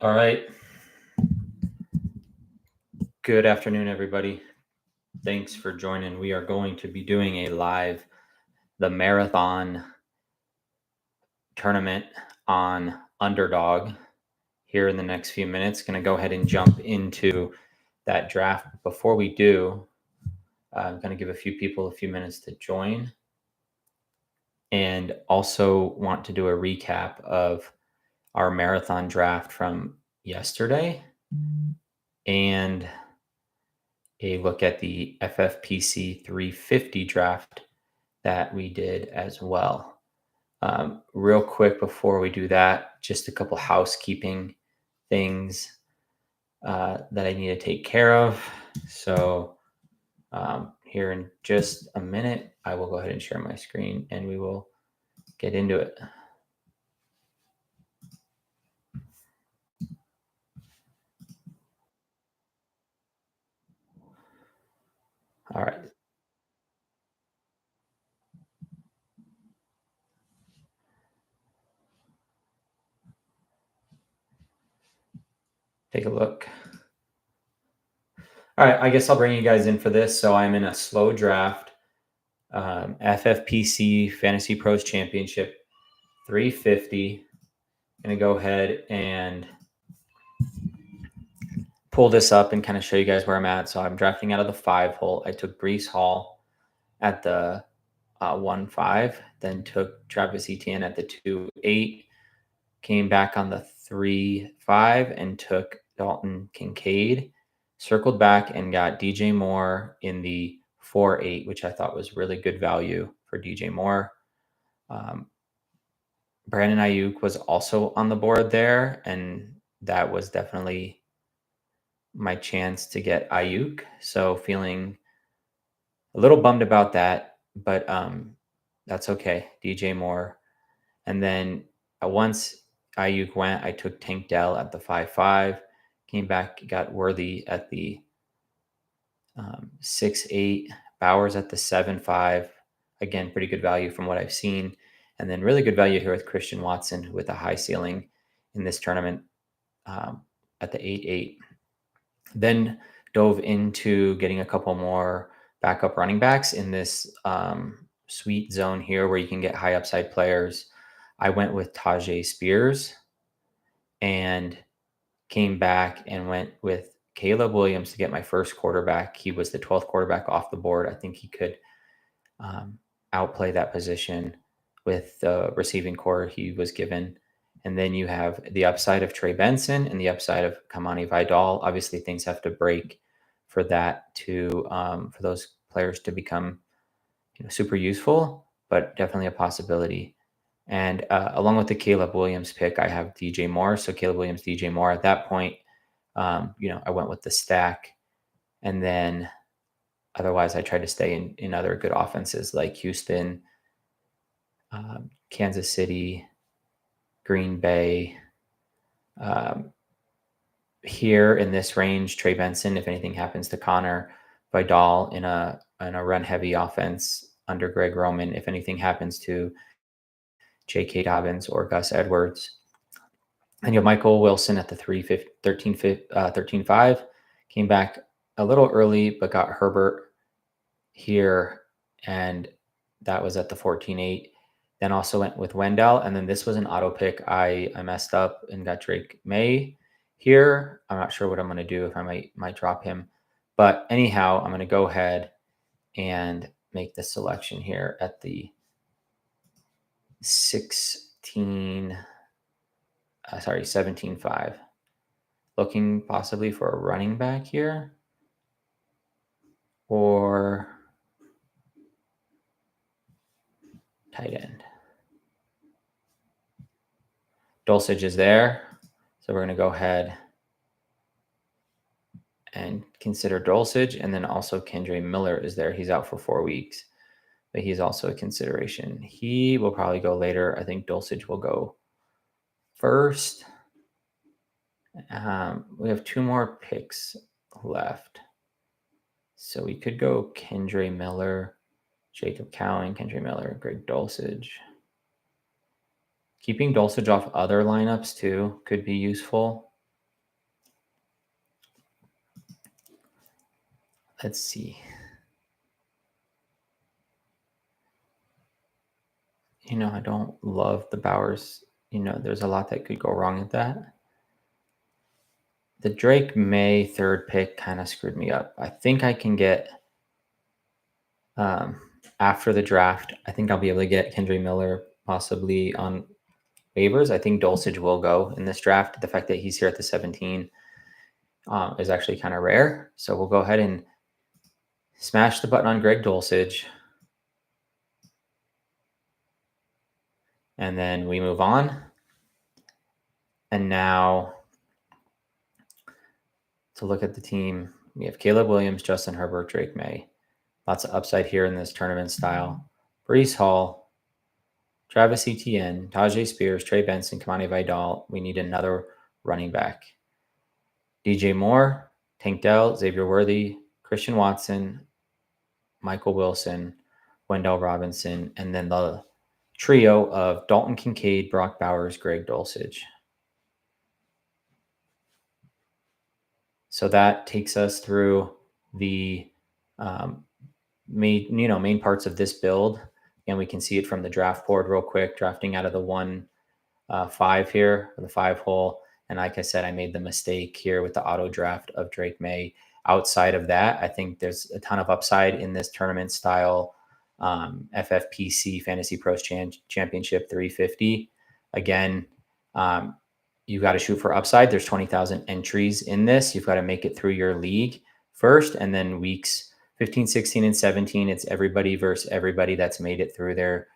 All right. Good afternoon, everybody. Thanks for joining. We are going to be doing the marathon tournament on Underdog here in the next few minutes. Going to go ahead and jump into that draft. Before we do, I'm going to give a few people a few minutes to join, and also want to do a recap of our marathon draft from yesterday and a look at the FFPC 350 draft that we did as well. Real quick before we do that, just a couple housekeeping things that I need to take care of. So here in just a minute, I will go ahead and share my screen and we will get into it. All right. Take a look. All right, I guess I'll bring you guys in for this. So I'm in a slow draft, FFPC Fantasy Pros Championship 350. Going to go ahead and pull this up and kind of show you guys where I'm at. So I'm drafting out of the 5 hole. I took Brees Hall at the 1-5, then took Travis Etienne at the 2-8, came back on the 3-5 and took Dalton Kincaid, circled back and got DJ Moore in the 4-8, which I thought was really good value for DJ Moore. Brandon Ayuk was also on the board there, and that was definitely my chance to get Ayuk. So feeling a little bummed about that, but that's okay. DJ Moore. And then once Ayuk went, I took Tank Dell at the 5-5, came back, got Worthy at the 6-8, Bowers at the 7-5. Again, pretty good value from what I've seen. And then really good value here with Christian Watson with a high ceiling in this tournament at the 8-8. Then dove into getting a couple more backup running backs in this sweet zone here where you can get high upside players. I went with Tajay Spears and came back and went with Caleb Williams to get my first quarterback. He was the 12th quarterback off the board. I think he could outplay that position with the receiving core he was given. And then you have the upside of Trey Benson and the upside of Kamani Vidal. Obviously, things have to break for that to for those players to become super useful, but definitely a possibility. And along with the Caleb Williams pick, I have DJ Moore. So Caleb Williams, DJ Moore. At that point, I went with the stack, and then otherwise, I tried to stay in other good offenses like Houston, Kansas City, Green Bay. Here in this range, Trey Benson, if anything happens to Connor, Vidal in a run heavy offense under Greg Roman, if anything happens to J.K. Dobbins or Gus Edwards. And you have Michael Wilson at the 13-5, came back a little early, but got Herbert here, and that was at the 14-8. Then also went with Wendell, and then this was an auto pick. I messed up and got Drake May here. I'm not sure what I'm going to do, if I might drop him. But anyhow, I'm going to go ahead and make the selection here at the 17-5. Looking possibly for a running back here or tight end. Dulcich is there, so we're going to go ahead and consider Dulcich, and then also Kendre Miller is there. He's out for 4 weeks, but he's also a consideration. He will probably go later. I think Dulcich will go first. We have 2 more picks left, so we could go Kendre Miller, Jacob Cowan, Kendre Miller, Greg Dulcich. Keeping Dulcich off other lineups too could be useful. Let's see. I don't love the Bowers. There's a lot that could go wrong with that. The Drake May third pick kind of screwed me up. I think I can get um, after the draft. I think I'll be able to get Kendry Miller possibly on waivers. I think Dulcich will go in this draft. The fact that he's here at the 17 is actually kind of rare. So we'll go ahead and smash the button on Greg Dulcich. And then we move on. And now to look at the team, we have Caleb Williams, Justin Herbert, Drake May. Lots of upside here in this tournament style. Brees Hall, Travis Etienne, Tajay Spears, Trey Benson, Kamani Vidal. We need another running back. DJ Moore, Tank Dell, Xavier Worthy, Christian Watson, Michael Wilson, Wendell Robinson, and then the trio of Dalton Kincaid, Brock Bowers, Greg Dulcich. So that takes us through the main parts of this build, and we can see it from the draft board real quick. Drafting out of the 1-5 here, or the 5 hole, and like I said, I made the mistake here with the auto draft of Drake May. Outside of that, I think there's a ton of upside in this tournament style FFPC Fantasy Pros Championship 350. Again, you've got to shoot for upside. There's 20,000 entries in this. You've got to make it through your league first, and then weeks 15, 16, and 17, it's everybody versus everybody that's made it through their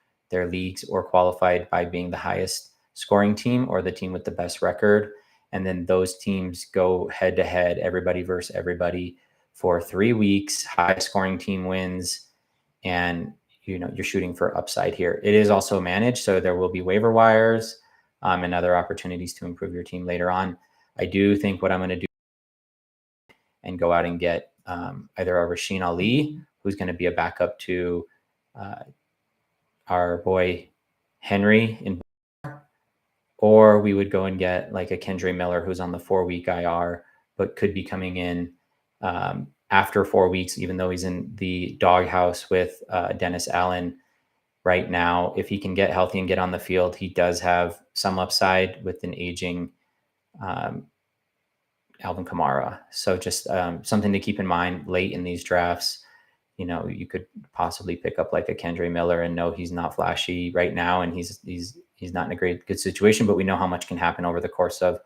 leagues or qualified by being the highest scoring team or the team with the best record. And then those teams go head to head, everybody versus everybody for 3 weeks. High scoring team wins, and you're shooting for upside here. It is also managed, so there will be waiver wires and other opportunities to improve your team later on. I do think what I'm going to do and go out and get either a Rasheen Ali, who's going to be a backup to our boy Henry, or we would go and get like a Kendry Miller, who's on the 4-week IR, but could be coming in after 4 weeks, even though he's in the doghouse with Dennis Allen right now. If he can get healthy and get on the field, he does have some upside with an aging Alvin Kamara. So just something to keep in mind late in these drafts. You could possibly pick up like a Kendry Miller and know he's not flashy right now, and he's not in a good situation, but we know how much can happen over the course of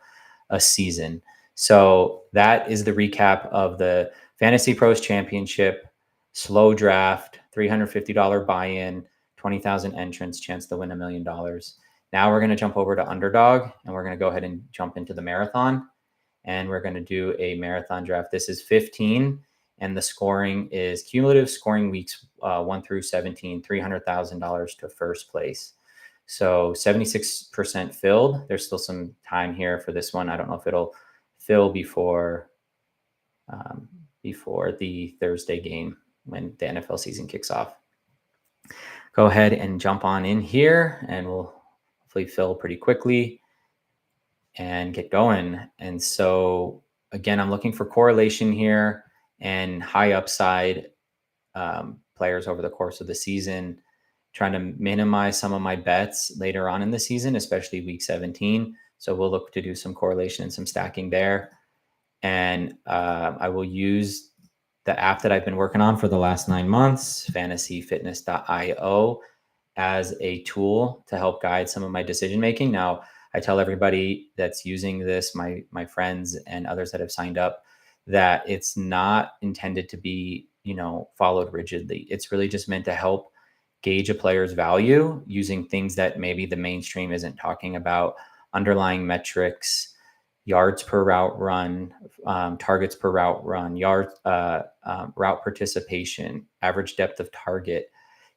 a season. So that is the recap of the Fantasy Pros Championship, slow draft, $350 buy-in, 20,000 entrants, chance to win $1 million. Now we're going to jump over to Underdog, and we're going to go ahead and jump into the marathon, and we're going to do a marathon draft. This is 15, and the scoring is cumulative scoring weeks 1 through 17, $300,000 to first place. So 76% filled. There's still some time here for this one. I don't know if it'll fill before the Thursday game when the NFL season kicks off. Go ahead and jump on in here, and we'll hopefully fill pretty quickly and get going. And so again, I'm looking for correlation here and high upside players over the course of the season, trying to minimize some of my bets later on in the season, especially week 17. So we'll look to do some correlation and some stacking there. And I will use the app that I've been working on for the last 9 months, fantasyfitness.io, as a tool to help guide some of my decision making. Now, I tell everybody that's using this, my friends and others that have signed up, that it's not intended to be, followed rigidly. It's really just meant to help gauge a player's value using things that maybe the mainstream isn't talking about, underlying metrics, yards per route run, targets per route run, route participation, average depth of target,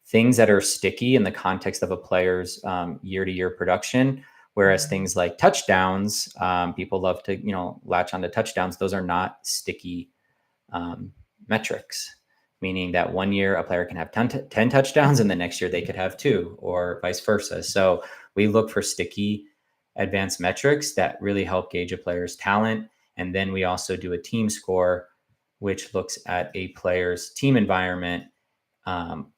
things that are sticky in the context of a player's year-to-year production. Whereas things like touchdowns, people love to, latch onto touchdowns. Those are not sticky metrics, meaning that 1 year a player can have 10 touchdowns and the next year they could have 2, or vice versa. So we look for sticky advanced metrics that really help gauge a player's talent. And then we also do a team score which looks at a player's team environment,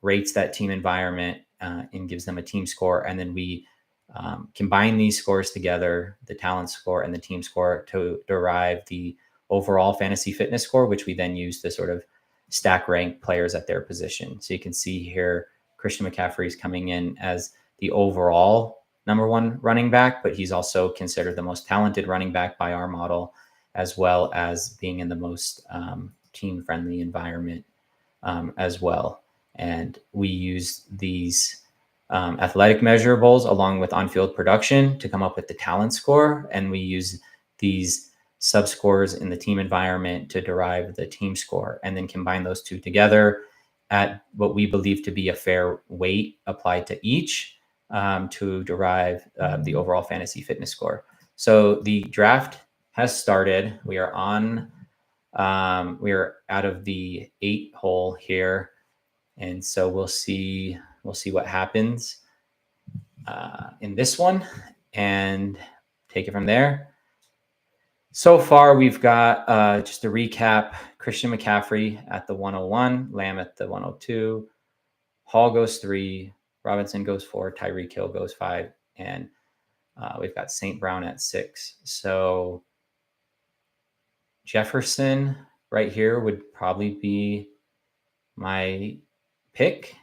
rates that team environment, and gives them a team score. And then we combine these scores together, the talent score and the team score, to derive the overall fantasy fitness score, which we then use to sort of stack rank players at their position. So you can see here, Christian McCaffrey is coming in as the overall #1 running back, but he's also considered the most talented running back by our model, as well as being in the most team-friendly environment as well. And we use these athletic measurables along with on-field production to come up with the talent score. And we use these subscores in the team environment to derive the team score, and then combine those two together at what we believe to be a fair weight applied to each to derive the overall fantasy fitness score. So the draft has started. We are on, we are out of the 8 hole here. And so we'll see what happens in this one and take it from there. So far, we've got, just to recap, Christian McCaffrey at the 101, Lamb at the 102, Hall goes 3, Robinson goes 4, Tyreek Hill goes 5, and we've got St. Brown at 6. So Jefferson right here would probably be my pick.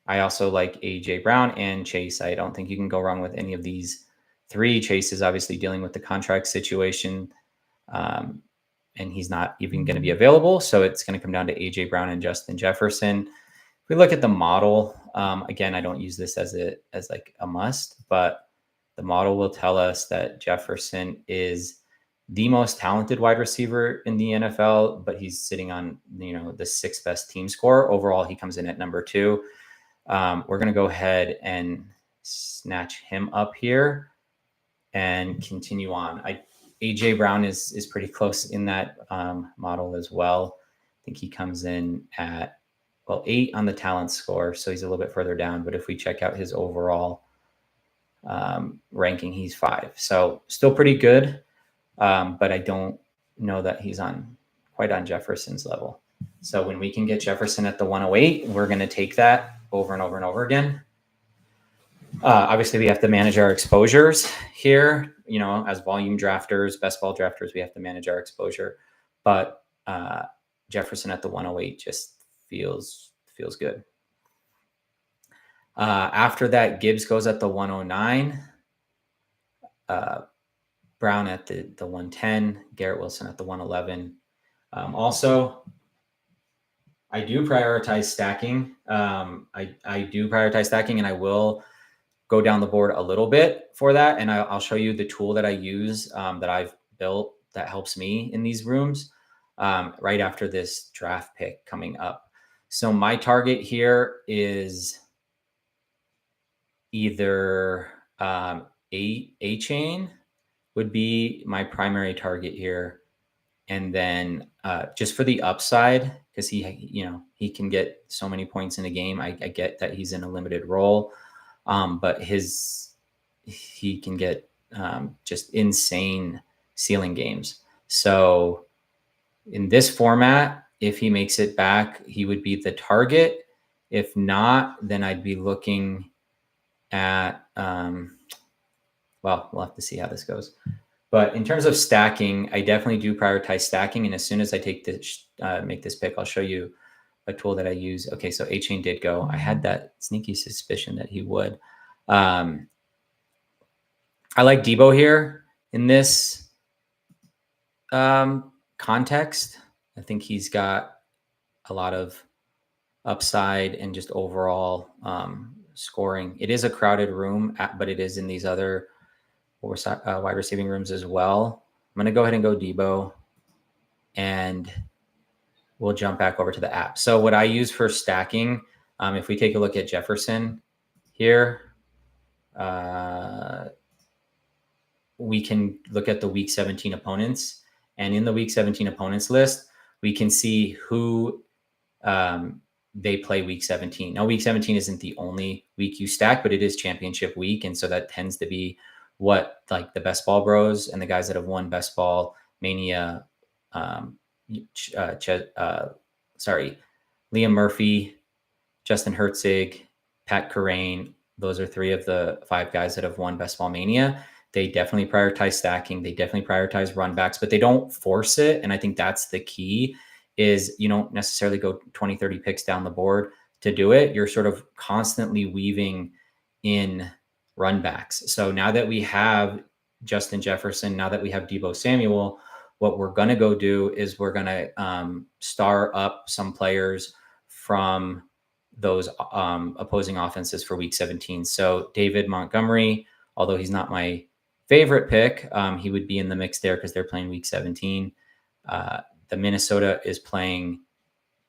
I also like A.J. Brown and Chase. I don't think you can go wrong with any of these 3. Chase is obviously dealing with the contract situation, and he's not even going to be available. So it's going to come down to A.J. Brown and Justin Jefferson. If we look at the model, again, I don't use this as like a must, but the model will tell us that Jefferson is the most talented wide receiver in the NFL, but he's sitting on, the 6th best team score. Overall, he comes in at #2. We're going to go ahead and snatch him up here and continue on. A.J. Brown is pretty close in that model as well. I think he comes in at, 8 on the talent score, so he's a little bit further down. But if we check out his overall ranking, he's 5. So still pretty good, but I don't know that he's quite on Jefferson's level. So when we can get Jefferson at the 108, we're going to take that over and over and over again. Obviously, we have to manage our exposures here. As volume drafters, best ball drafters, we have to manage our exposure. But Jefferson at the 108 just feels good. After that, Gibbs goes at the 109. Brown at the 110. Garrett Wilson at the 111. Also, I do prioritize stacking. I do prioritize stacking, and I will go down the board a little bit for that. And I'll show you the tool that I use that I've built that helps me in these rooms right after this draft pick coming up. So my target here is either A-Chain would be my primary target here. And then just for the upside, because he can get so many points in a game. I get that he's in a limited role, but he can get just insane ceiling games. So in this format, if he makes it back, he would be the target. If not, then I'd be looking at, we'll have to see how this goes. But in terms of stacking, I definitely do prioritize stacking. And as soon as I take this, make this pick, I'll show you a tool that I use. Okay, so A-Chain did go. I had that sneaky suspicion that he would. I like Debo here in this context. I think he's got a lot of upside and just overall scoring. It is a crowded room, but it is in these other wide receiving rooms as well. I'm going to go ahead and go Debo, and we'll jump back over to the app. So what I use for stacking, if we take a look at Jefferson here, we can look at the week 17 opponents. And in the week 17 opponents list, we can see who they play week 17. Now, week 17 isn't the only week you stack, but it is championship week. And so that tends to be what like the best ball bros and the guys that have won best ball mania Liam Murphy, Justin Herzig, Pat Kerrane. Those are 3 of the 5 guys that have won Best Ball Mania. They definitely prioritize stacking. They definitely prioritize run backs, but they don't force it. And I think that's the key is you don't necessarily go 20, 30 picks down the board to do it. You're sort of constantly weaving in run backs. So now that we have Justin Jefferson, now that we have Deebo Samuel, what we're going to go do is we're going to star up some players from those opposing offenses for week 17. So David Montgomery, although he's not my favorite pick, he would be in the mix there because they're playing week 17. The Minnesota is playing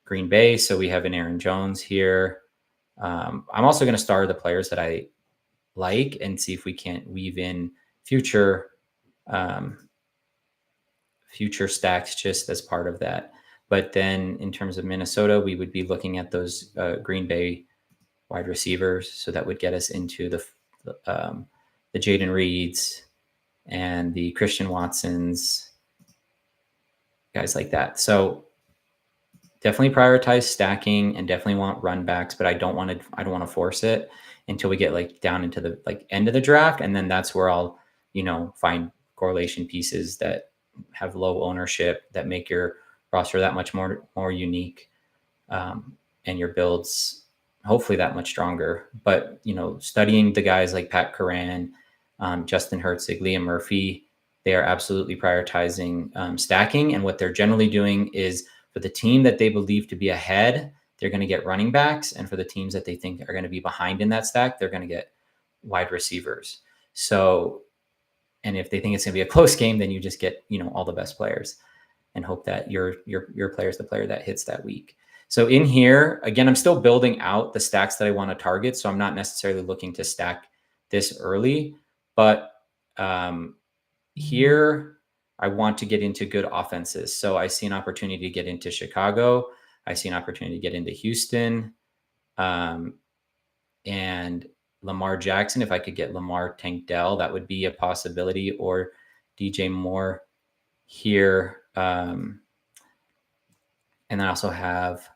Green Bay, so we have an Aaron Jones here. I'm also going to star the players that I like and see if we can't weave in future stacks just as part of that. But then in terms of Minnesota, we would be looking at those Green Bay wide receivers. So that would get us into the Jaden Reeds and the Christian Watsons, guys like that. So definitely prioritize stacking and definitely want run backs, but I don't want to force it until we get like down into the like end of the draft. And then that's where I'll, find correlation pieces that have low ownership that make your roster that much more unique, and your builds hopefully that much stronger. But studying the guys like Pat Kerrane, Justin Herzig, Liam Murphy, they are absolutely prioritizing stacking, and what they're generally doing is for the team that they believe to be ahead, they're going to get running backs, and for the teams that they think are going to be behind in that stack, they're going to get wide receivers. So, and if they think it's going to be a close game, then you just get all the best players and hope that your player is the player that hits that week. So in here, again, I'm still building out the stacks that I want to target. So I'm not necessarily looking to stack this early, but here I want to get into good offenses. So I see an opportunity to get into Chicago. I see an opportunity to get into Houston, and Lamar Jackson. If I could get Lamar Tank Dell, that would be a possibility, or DJ Moore here. And then I also have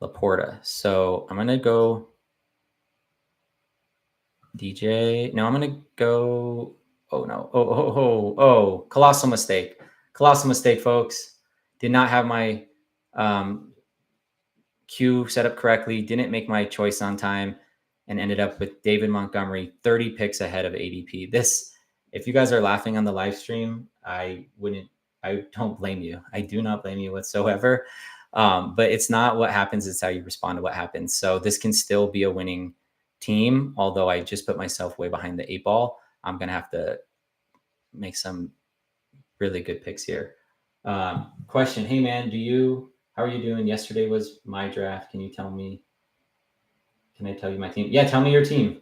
Laporta. So I'm going to go DJ. No, I'm going to go. Oh, no. Oh. Colossal mistake. Colossal mistake, folks. Did not have my queue set up correctly. Didn't make my choice on time and ended up with David Montgomery 30 picks ahead of ADP. This, if you guys are laughing on the live stream, I don't blame you. I do not blame you whatsoever. But it's not what happens, it's how you respond to what happens. So this can still be a winning team, although I just put myself way behind the 8 ball. I'm going to have to make some really good picks here. Question. Hey man, how are you doing? Yesterday was my draft. Can I tell you my team? Yeah, tell me your team.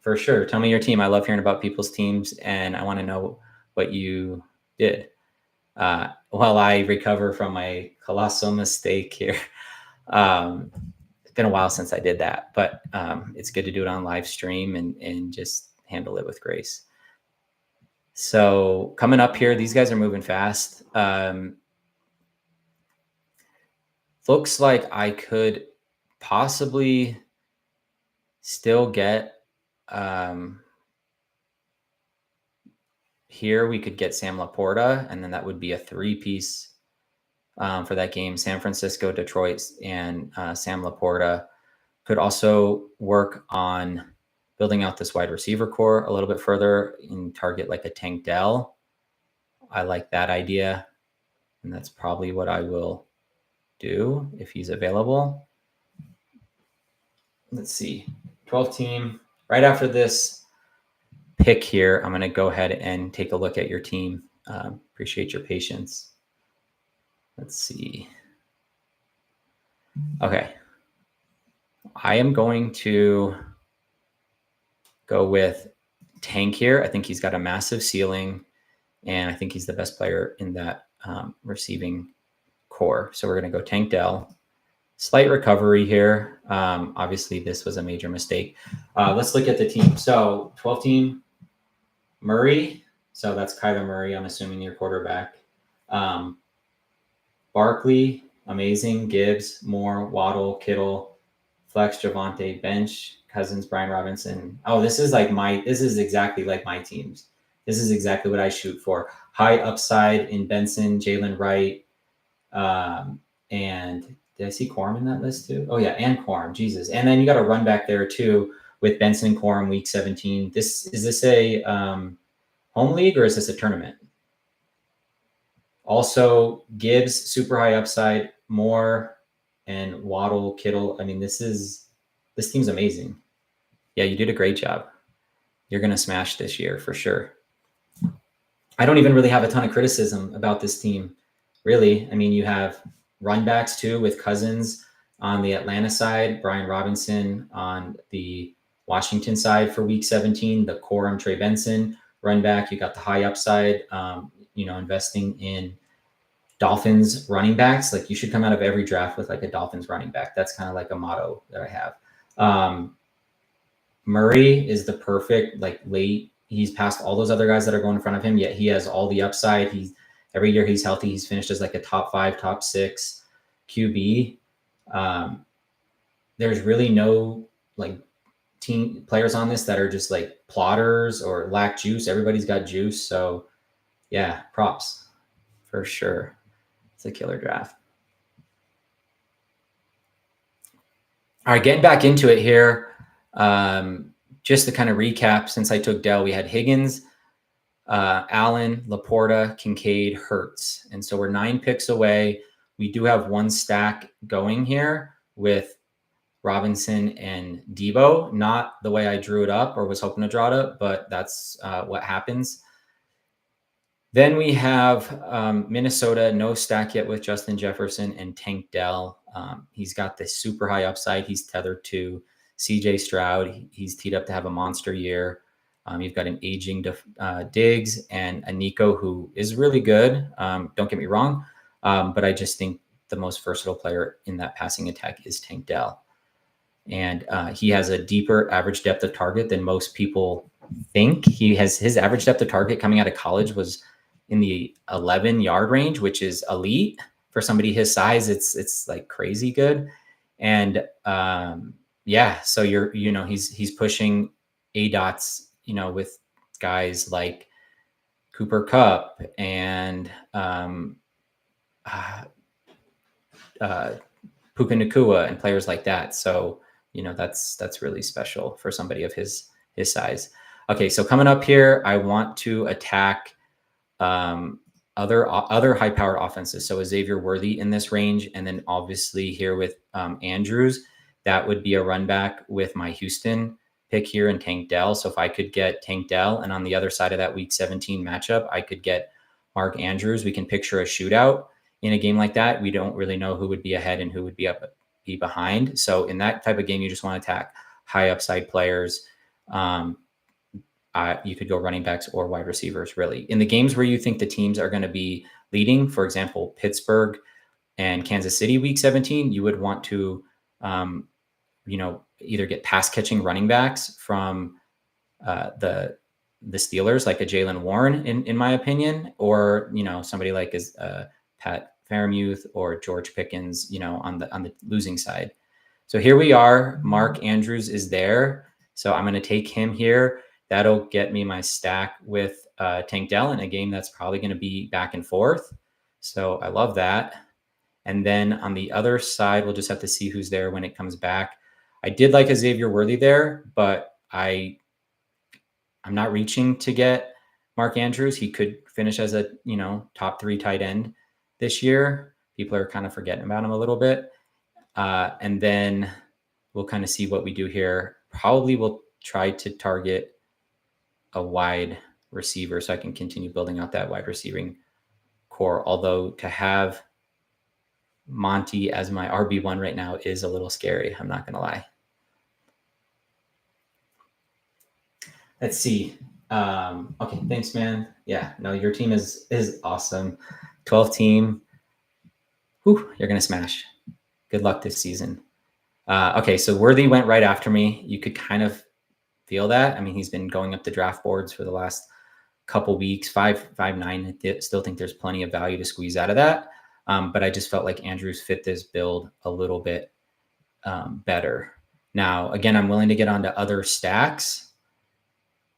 For sure. Tell me your team. I love hearing about people's teams, and I want to know what you did. While I recover from my colossal mistake here. It's been a while since I did that, but it's good to do it on live stream and just handle it with grace. So coming up here, these guys are moving fast. Looks like I could possibly still get here. We could get Sam Laporta, and then that would be a 3-piece for that game. San Francisco, Detroit, and Sam Laporta. Could also work on building out this wide receiver core a little bit further and target like a Tank Dell. I like that idea, and that's probably what I will do if he's available. Let's see, 12 team. Right after this pick here, I'm going to go ahead and take a look at your team. Appreciate your patience. Let's see. Okay. I am going to go with Tank here. I think he's got a massive ceiling, and I think he's the best player in that receiving core. So we're going to go Tank Dell. Slight recovery here. Obviously, this was a major mistake. Let's look at the team. So 12 team, Murray. So that's Kyler Murray. I'm assuming your quarterback. Barkley, amazing. Gibbs, Moore, Waddle, Kittle, flex, Javante, bench, Cousins, Brian Robinson. Oh, this is exactly like my teams. This is exactly what I shoot for. High upside in Benson, Jalen Wright, and did I see Corum in that list too? Oh yeah, and Corum, Jesus. And then you got a run back there too with Benson and Corum week 17. Is this a home league or is this a tournament? Also, Gibbs, super high upside, Moore and Waddle, Kittle. I mean, this team's amazing. Yeah, you did a great job. You're going to smash this year for sure. I don't even really have a ton of criticism about this team, really. I mean, you have run backs too with Cousins on the Atlanta side, Brian Robinson on the Washington side for week 17, the Corum Trey Benson run back. You got the high upside, investing in Dolphins running backs. Like you should come out of every draft with like a Dolphins running back. That's kind of like a motto that I have. Murray is the perfect like late. He's passed all those other guys that are going in front of him, yet he has all the upside. Every year he's healthy. He's finished as like a top 5, top 6 QB. There's really no like team players on this that are just like plotters or lack juice. Everybody's got juice. So yeah, props for sure. It's a killer draft. All right, getting back into it here. Just to kind of recap, since I took Dell, we had Higgins, Allen, Laporta, Kincaid, Hurts. And so we're 9 picks away. We do have one stack going here with Robinson and Debo. Not the way I drew it up or was hoping to draw it up, but that's what happens. Then we have Minnesota, no stack yet with Justin Jefferson and Tank Dell. He's got this super high upside. He's tethered to CJ Stroud. He's teed up to have a monster year. You've got an aging Diggs and a Nico who is really good. Don't get me wrong. But I just think the most versatile player in that passing attack is Tank Dell. And he has a deeper average depth of target than most people think. His average depth of target coming out of college was in the 11-yard range, which is elite for somebody his size. It's like crazy good. And so he's pushing ADOTs, with guys like Cooper Kupp and Puka Nacua and players like that. So, that's really special for somebody of his size. Okay, so coming up here, I want to attack other high-powered offenses. So Xavier Worthy in this range, and then obviously here with Andrews, that would be a run back with my Houston pick here in Tank Dell. So if I could get Tank Dell, and on the other side of that Week 17 matchup, I could get Mark Andrews. We can picture a shootout in a game like that. We don't really know who would be ahead and who would be behind. So in that type of game, you just want to attack high upside players. You could go running backs or wide receivers, really. In the games where you think the teams are going to be leading, for example, Pittsburgh and Kansas City Week 17, you would want to, either get pass catching running backs from the Steelers, like a Jalen Warren, in my opinion, or somebody like Pat Fairmuth or George Pickens, on the losing side. So here we are. Mark Andrews is there, so I'm going to take him here. That'll get me my stack with Tank Dell in a game that's probably going to be back and forth. So I love that. And then on the other side, we'll just have to see who's there when it comes back. I did like a Xavier Worthy there, but I'm not reaching to get Mark Andrews. He could finish as a top 3 tight end this year. People are kind of forgetting about him a little bit. And then we'll kind of see what we do here. Probably we'll try to target a wide receiver so I can continue building out that wide receiving core. Although to have Monty as my RB1 right now is a little scary. I'm not going to lie. Let's see. Okay. Thanks, man. Yeah, no, your team is awesome. 12 team. Whew, you're going to smash. Good luck this season. Okay. So Worthy went right after me. You could kind of feel that. I mean, he's been going up the draft boards for the last couple weeks, 5'9". I still think there's plenty of value to squeeze out of that. But I just felt like Andrews fit this build a little bit better. Now, again, I'm willing to get onto other stacks,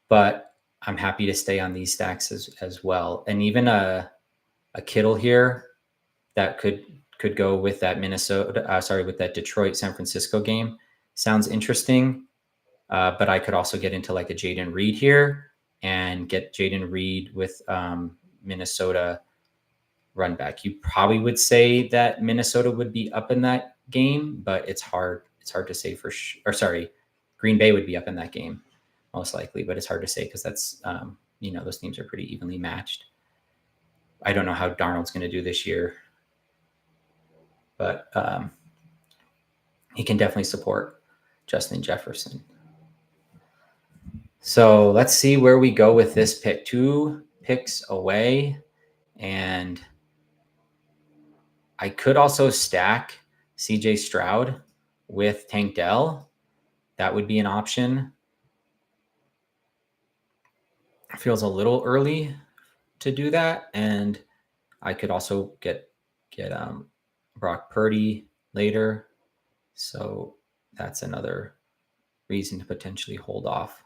but I'm happy to stay on these stacks as well. And even a Kittle here that could go with that with that Detroit San Francisco game sounds interesting. But I could also get into like a Jaden Reed here and get Jaden Reed with Minnesota run back. You probably would say that Minnesota would be up in that game, but it's hard. It's hard to say for sure. Or sorry, Green Bay would be up in that game most likely, but it's hard to say because that's those teams are pretty evenly matched. I don't know how Darnold's going to do this year, but he can definitely support Justin Jefferson. So let's see where we go with this pick. 2 picks away, and I could also stack CJ Stroud with Tank Dell. That would be an option. It feels a little early to do that, and I could also get Brock Purdy later. So that's another reason to potentially hold off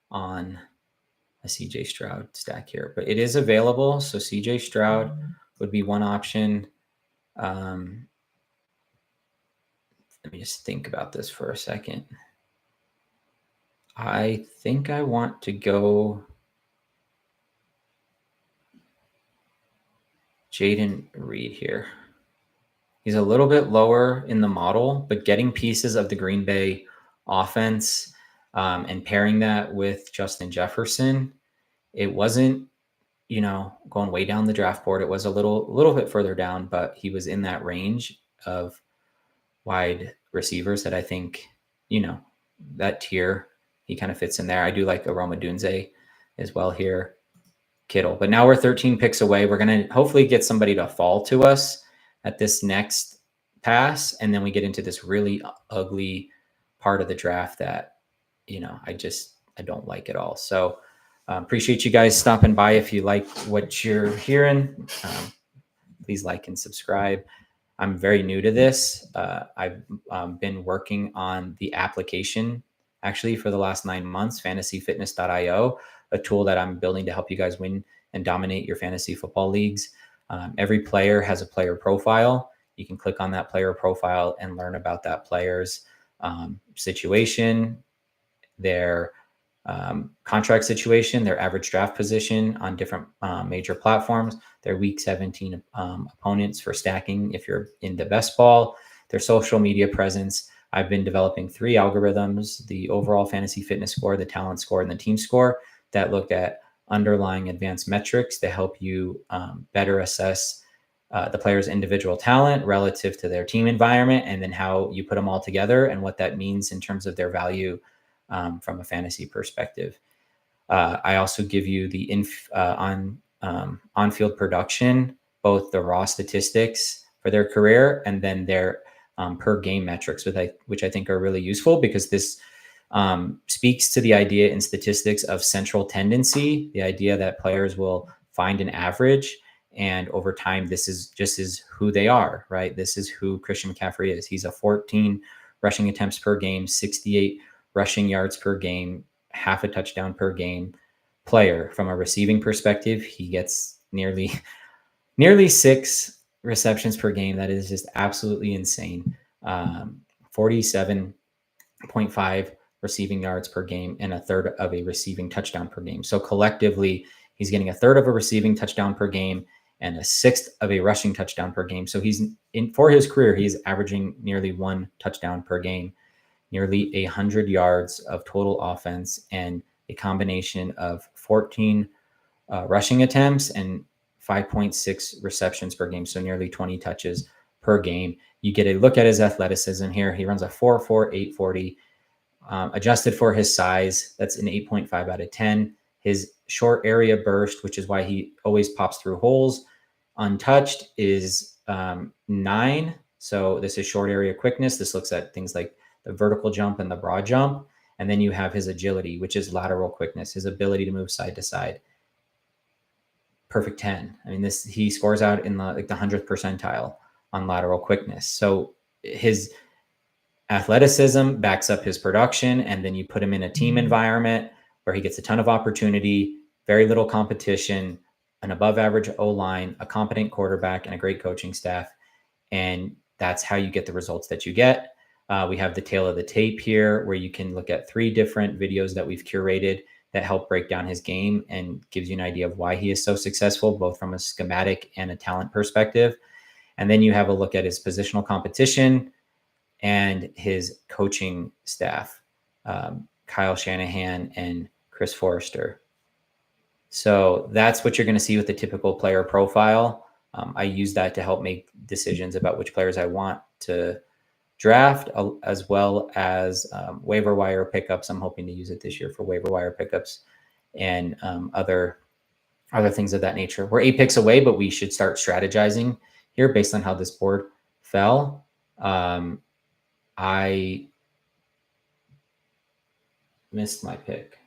on a CJ Stroud stack here. But it is available, so CJ Stroud would be one option. Let me just think about this for a second. I think I want to go Jaden Reed here. He's a little bit lower in the model, but getting pieces of the Green Bay offense and pairing that with Justin Jefferson, it wasn't, going way down the draft board. It was a little bit further down, but he was in that range of wide receivers that I think, that tier, he kind of fits in there. I do like Aroma Dunze as well here, Kittle. But now we're 13 picks away. We're going to hopefully get somebody to fall to us at this next pass, and then we get into this really ugly part of the draft that, I don't like at all. So appreciate you guys stopping by. If you like what you're hearing, please like and subscribe. I'm very new to this. I've been working on the application actually for the last 9 months, fantasyfitness.io, a tool that I'm building to help you guys win and dominate your fantasy football leagues. Every player has a player profile. You can click on that player profile and learn about that player's situation, their contract situation, their average draft position on different major platforms, their week 17 opponents for stacking if you're in the best ball, their social media presence. I've been developing 3 algorithms: the overall fantasy fitness score, the talent score, and the team score, that look at underlying advanced metrics to help you better assess the player's individual talent relative to their team environment, and then how you put them all together and what that means in terms of their value from a fantasy perspective. I also give you the on-field production, both the raw statistics for their career and then their per game metrics, which I think are really useful, because this speaks to the idea in statistics of central tendency, the idea that players will find an average, and over time, this is who they are, right? This is who Christian McCaffrey is. He's a 14 rushing attempts per game, 68 rushing yards per game, half a touchdown per game player. From a receiving perspective, he gets nearly 6 receptions per game. That is just absolutely insane. 47.5 receiving yards per game and a third of a receiving touchdown per game. So collectively, he's getting a third of a receiving touchdown per game and a sixth of a rushing touchdown per game. So for his career, he's averaging nearly 1 touchdown per game, nearly 100 yards of total offense, and a combination of 14 rushing attempts and 5.6 receptions per game. So nearly 20 touches per game. You get a look at his athleticism here. He runs a 4.4, 840. Adjusted for his size, that's an 8.5 out of 10. His short area burst, which is why he always pops through holes, untouched, is 9. So this is short area quickness. This looks at things like the vertical jump and the broad jump. And then you have his agility, which is lateral quickness, his ability to move side to side. perfect 10. I mean, he scores out in the 100th percentile on lateral quickness. So his athleticism backs up his production, and then you put him in a team environment where he gets a ton of opportunity, very little competition, an above average O-line, a competent quarterback, and a great coaching staff. And that's how you get the results that you get. We have the tail of the tape here where you can look at 3 different videos that we've curated that help break down his game and gives you an idea of why he is so successful, both from a schematic and a talent perspective. And then you have a look at his positional competition and his coaching staff, Kyle Shanahan and Chris Forrester. So that's what you're going to see with the typical player profile. I use that to help make decisions about which players I want to draft, as well as waiver wire pickups. I'm hoping to use it this year for waiver wire pickups and other things of that nature. We're 8 picks away, but we should start strategizing here based on how this board fell. I missed my pick.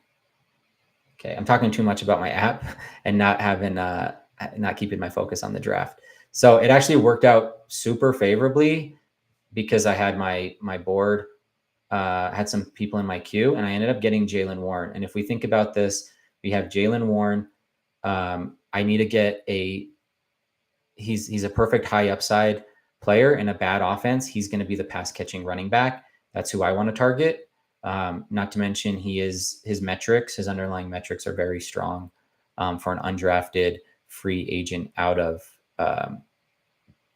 Okay, I'm talking too much about my app and not keeping my focus on the draft. So it actually worked out super favorably because I had my board, had some people in my queue, and I ended up getting Jaylen Warren. And if we think about this, we have Jaylen Warren. I need to get he's a perfect high upside player in a bad offense. He's going to be the pass catching running back. That's who I want to target. Not to mention his underlying metrics are very strong for an undrafted free agent out of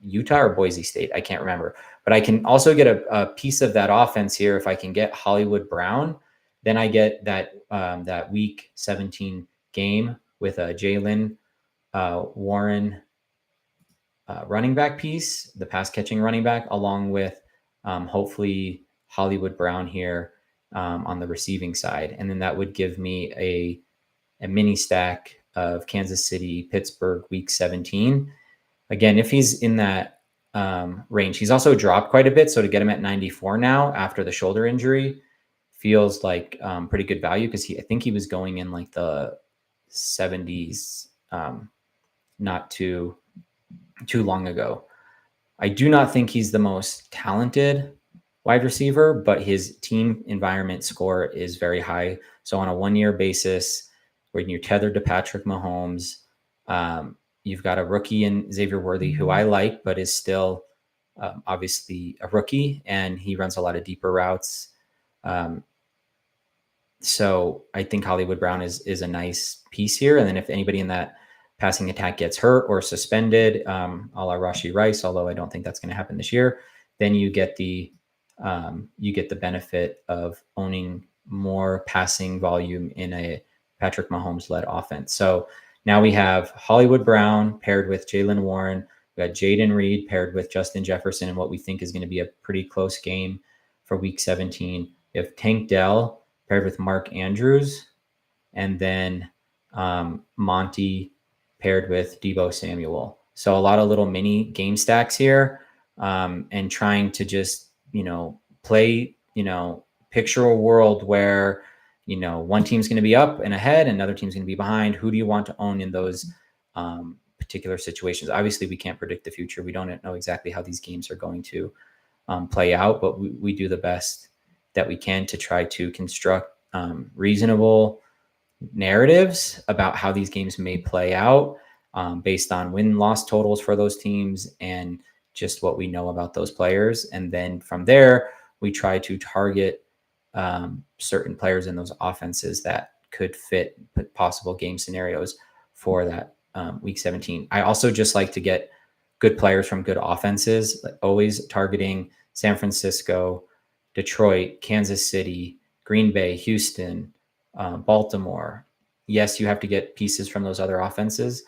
Utah or Boise State. I can't remember, but I can also get a piece of that offense here. If I can get Hollywood Brown, then I get that week 17 game with a Jaylen Warren running back piece, the pass catching running back, along with hopefully Hollywood Brown here on the receiving side. And then that would give me a mini stack of Kansas City, Pittsburgh, week 17. Again, if he's in that range, he's also dropped quite a bit. So to get him at 94 now after the shoulder injury feels like pretty good value, because I think he was going in like the 70s not too long ago. I do not think he's the most talented wide receiver, but his team environment score is very high. So on a 1-year basis, when you're tethered to Patrick Mahomes, you've got a rookie in Xavier Worthy, who I like, but is still obviously a rookie, and he runs a lot of deeper routes. So I think Hollywood Brown is a nice piece here. And then if anybody in that passing attack gets hurt or suspended, a la Rashee Rice, although I don't think that's going to happen this year, then you get the benefit of owning more passing volume in a Patrick Mahomes-led offense. So now we have Hollywood Brown paired with Jaylen Warren. We got Jaden Reed paired with Justin Jefferson in what we think is going to be a pretty close game for week 17. We have Tank Dell paired with Mark Andrews, and then Monty paired with Deebo Samuel. So a lot of little mini game stacks here, and trying to just, play, picture a world where, one team's going to be up and ahead, and another team's going to be behind. Who do you want to own in those particular situations? Obviously, we can't predict the future. We don't know exactly how these games are going to play out, but we do the best that we can to try to construct reasonable narratives about how these games may play out, based on win-loss totals for those teams and just what we know about those players. And then from there, we try to target certain players in those offenses that could fit possible game scenarios for that week 17. I also just like to get good players from good offenses, like always targeting San Francisco, Detroit, Kansas City, Green Bay, Houston, Baltimore. Yes, you have to get pieces from those other offenses,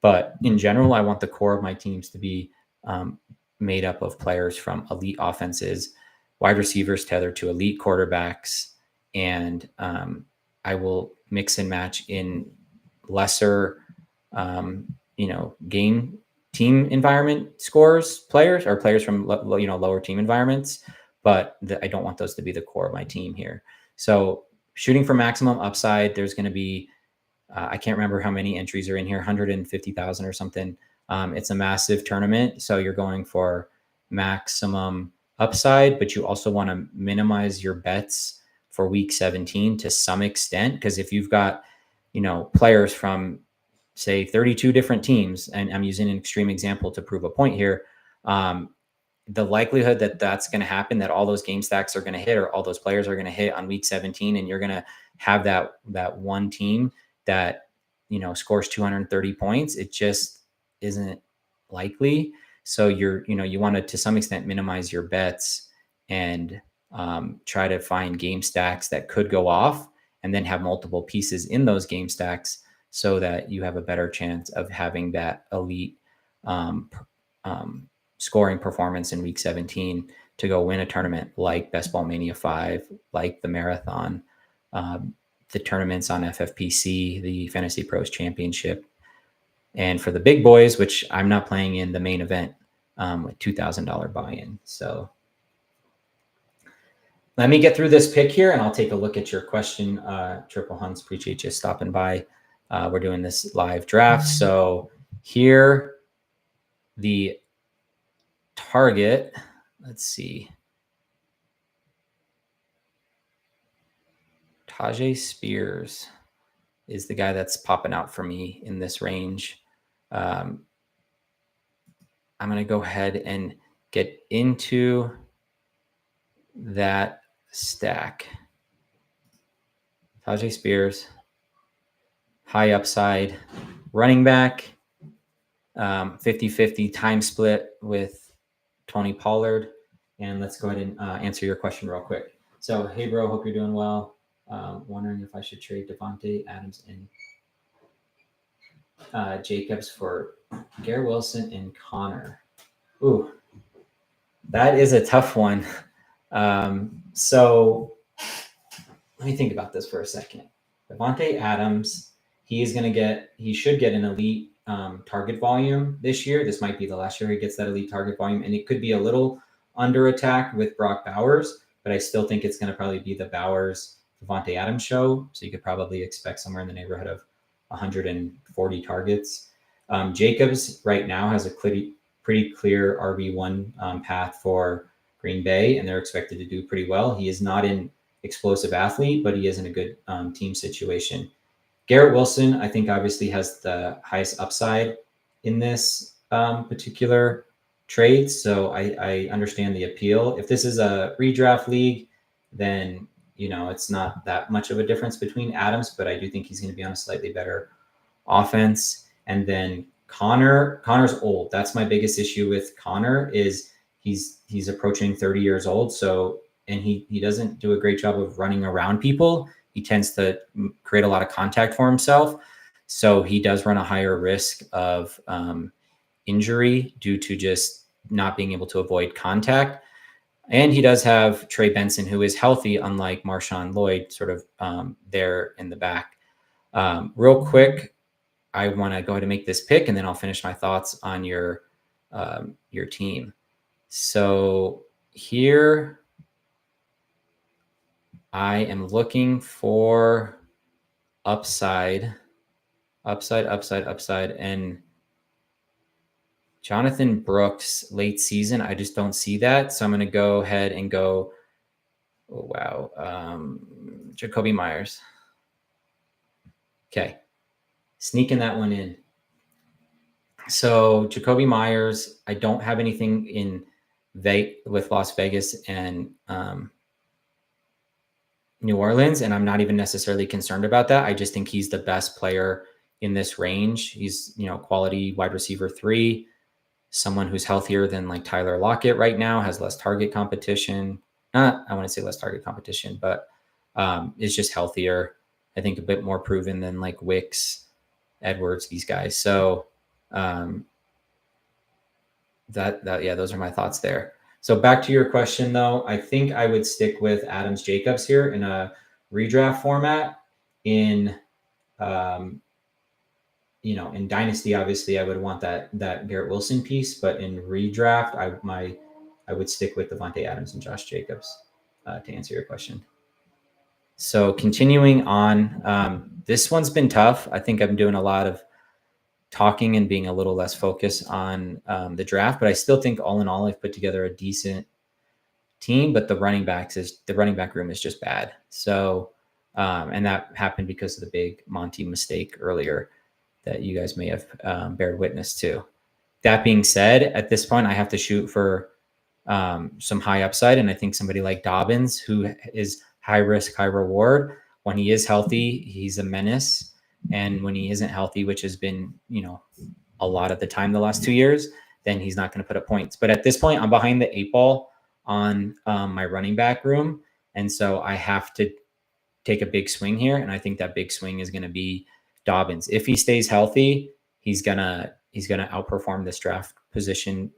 but in general, I want the core of my teams to be made up of players from elite offenses, wide receivers tethered to elite quarterbacks, and I will mix and match in lesser, game team environment scores players, or players from lower team environments, but I don't want those to be the core of my team here. So shooting for maximum upside, there's going to be I can't remember how many entries are in here, 150,000 or something. It's a massive tournament. So you're going for maximum upside, but you also want to minimize your bets for week 17 to some extent. Because if you've got, players from, say, 32 different teams, and I'm using an extreme example to prove a point here, the likelihood that that's going to happen, that all those game stacks are going to hit, or all those players are going to hit on week 17, and you're going to have that one team that scores 230 points, it just isn't likely. So you want to some extent minimize your bets and try to find game stacks that could go off, and then have multiple pieces in those game stacks so that you have a better chance of having that elite scoring performance in week 17 to go win a tournament like Best Ball Mania 5, like the Marathon, the tournaments on FFPC, the Fantasy Pros Championship. And for the big boys, which I'm not playing in the main event, with $2,000 buy-in. So let me get through this pick here, and I'll take a look at your question. Triple Hunts, appreciate you stopping by. We're doing this live draft. So here, the target, let's see. Tajay Spears is the guy that's popping out for me in this range. I'm going to go ahead and get into that stack. Tajay Spears, high upside, running back, 50-50 time split with Tony Pollard. And let's go ahead and answer your question real quick. So, hey, bro, hope you're doing well. Wondering if I should trade Devontae Adams and Jacobs for Garrett Wilson and Connor. Ooh, that is a tough one. So let me think about this for a second. Devontae Adams, he should get an elite target volume this year. This might be the last year he gets that elite target volume, and it could be a little under attack with Brock Bowers, but I still think it's going to probably be the Bowers Devontae Adams show. So you could probably expect somewhere in the neighborhood of 140 targets. Jacobs right now has a pretty clear RB1 path for Green Bay, and they're expected to do pretty well. He is not an explosive athlete, but he is in a good team situation. Garrett Wilson, I think, obviously has the highest upside in this particular trade. So I understand the appeal. If this is a redraft league, then it's not that much of a difference between Adams, but I do think he's going to be on a slightly better offense. And then Connor's old. That's my biggest issue with Connor is he's approaching 30 years old. So, and he doesn't do a great job of running around people. He tends to create a lot of contact for himself. So he does run a higher risk of injury due to just not being able to avoid contact. And he does have Trey Benson, who is healthy, unlike Marshawn Lloyd, sort of there in the back. Real quick, I want to go ahead and make this pick, and then I'll finish my thoughts on your team. So here, I am looking for upside, and Jonathan Brooks late season. I just don't see that. So I'm going to go ahead and go, Jacoby Myers. Okay. Sneaking that one in. So Jacoby Myers, I don't have anything in with Las Vegas and New Orleans, and I'm not even necessarily concerned about that. I just think he's the best player in this range. He's, quality wide receiver 3, someone who's healthier than like Tyler Lockett right now, has less target competition. I want to say less target competition, but is just healthier. I think a bit more proven than like Wicks, Edwards, these guys. So those are my thoughts there. So back to your question, though, I think I would stick with Adams Jacobs here in a redraft format. In in Dynasty, obviously, I would want that Garrett Wilson piece, but in redraft, I would stick with Devontae Adams and Josh Jacobs to answer your question. So continuing on, this one's been tough. I think I'm doing a lot of talking and being a little less focused on the draft, but I still think all in all, I've put together a decent team. But the running back room is just bad. So, and that happened because of the big Monty mistake earlier that you guys may have bared witness to. That being said, at this point, I have to shoot for some high upside. And I think somebody like Dobbins, who is high risk, high reward, when he is healthy, he's a menace. And when he isn't healthy, which has been, a lot of the time the last 2 years, then he's not going to put up points. But at this point, I'm behind the 8 ball on my running back room. And so I have to take a big swing here. And I think that big swing is going to be Dobbins. If he stays healthy, he's gonna outperform this draft position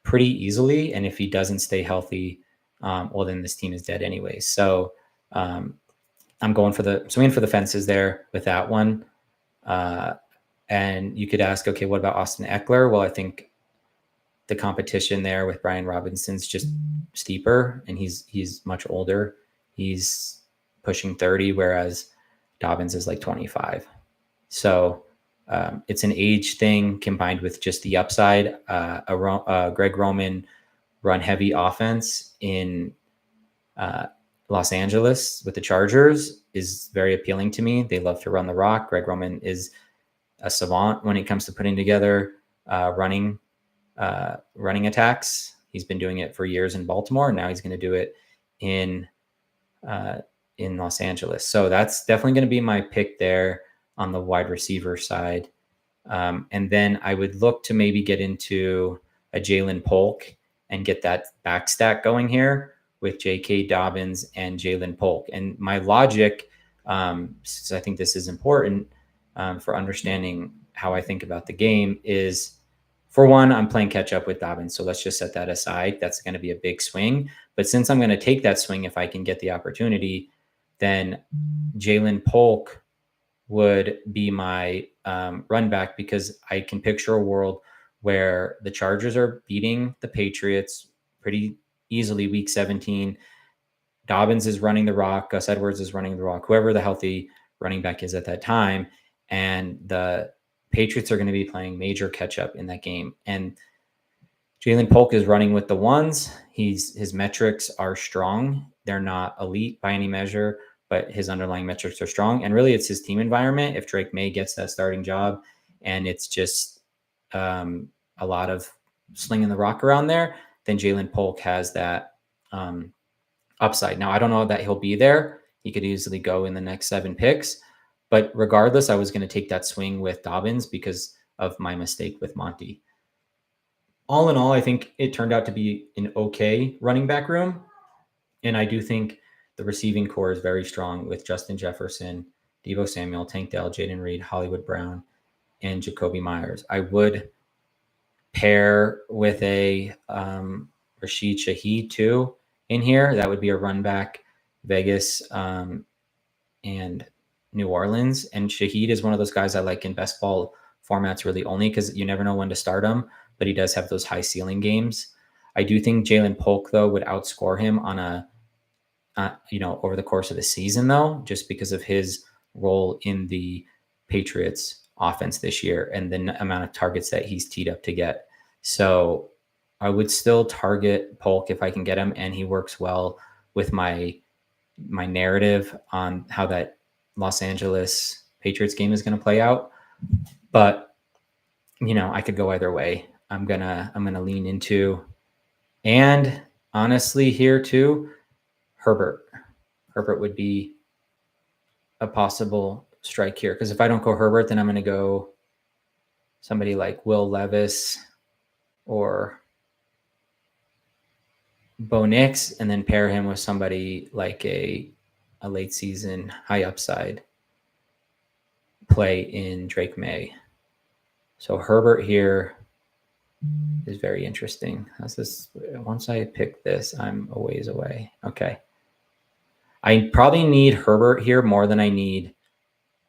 pretty easily. And if he doesn't stay healthy, well, then this team is dead anyway. So I'm going for swinging for the fences there with that one. And you could ask, okay, what about Austin Eckler? Well, I think the competition there with Brian Robinson's just steeper, and he's much older. He's pushing 30, whereas Dobbins is like 25. So it's an age thing combined with just the upside. Greg Roman run heavy offense in Los Angeles with the Chargers is very appealing to me. They love to run the rock. Greg Roman is a savant when it comes to putting together running attacks. He's been doing it for years in Baltimore, and now he's going to do it in Los Angeles. So that's definitely going to be my pick there on the wide receiver side. And then I would look to maybe get into a Jalen Polk and get that back stack going here with J.K. Dobbins and Jalen Polk. And my logic, since I think this is important for understanding how I think about the game, is, for one, I'm playing catch up with Dobbins. So let's just set that aside. That's going to be a big swing. But since I'm going to take that swing if I can get the opportunity, then Jalen Polk would be my run back, because I can picture a world where the Chargers are beating the Patriots pretty easily week 17. Dobbins is running the rock. Gus Edwards is running the rock, whoever the healthy running back is at that time. And the Patriots are going to be playing major catch up in that game. And Jalen Polk is running with the ones. His metrics are strong. They're not elite by any measure, but his underlying metrics are strong. And really, it's his team environment. If Drake May gets that starting job and it's just a lot of slinging the rock around there, then Jalen Polk has that upside. Now, I don't know that he'll be there. He could easily go in the next 7 picks. But regardless, I was going to take that swing with Dobbins because of my mistake with Monty. All in all, I think it turned out to be an okay running back room. And I do think the receiving core is very strong with Justin Jefferson, Deebo Samuel, Tank Dell, Jaden Reed, Hollywood Brown, and Jacoby Myers. I would pair with a Rashid Shaheed too in here. That would be a run back, Vegas and New Orleans. And Shaheed is one of those guys I like in best ball formats really only because you never know when to start him, but he does have those high ceiling games. I do think Jalen Polk, though, would outscore him on over the course of the season, though, just because of his role in the Patriots offense this year and the amount of targets that he's teed up to get. So I would still target Polk if I can get him, and he works well with my narrative on how that Los Angeles Patriots game is going to play out. But I could go either way. I'm gonna lean into, and honestly here too, Herbert. Herbert would be a possible strike here, because if I don't go Herbert, then I'm going to go somebody like Will Levis or Bo Nix, and then pair him with somebody like a late season high upside play in Drake May. So Herbert here is very interesting. How's this? Once I pick this, I'm a ways away. Okay. I probably need Herbert here more than I need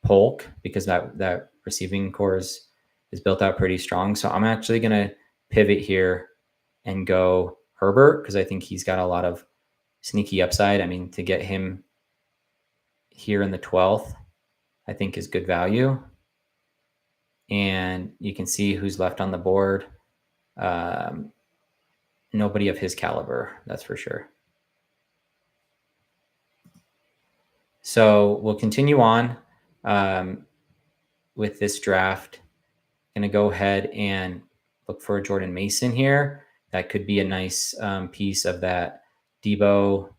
Polk, because that receiving core is built out pretty strong. So I'm actually going to pivot here and go Herbert, because I think he's got a lot of sneaky upside. I mean, to get him here in the 12th, I think is good value. And you can see who's left on the board. Nobody of his caliber, that's for sure. So we'll continue on with this draft. Going to go ahead and look for a Jordan Mason here. That could be a nice piece of that Debo,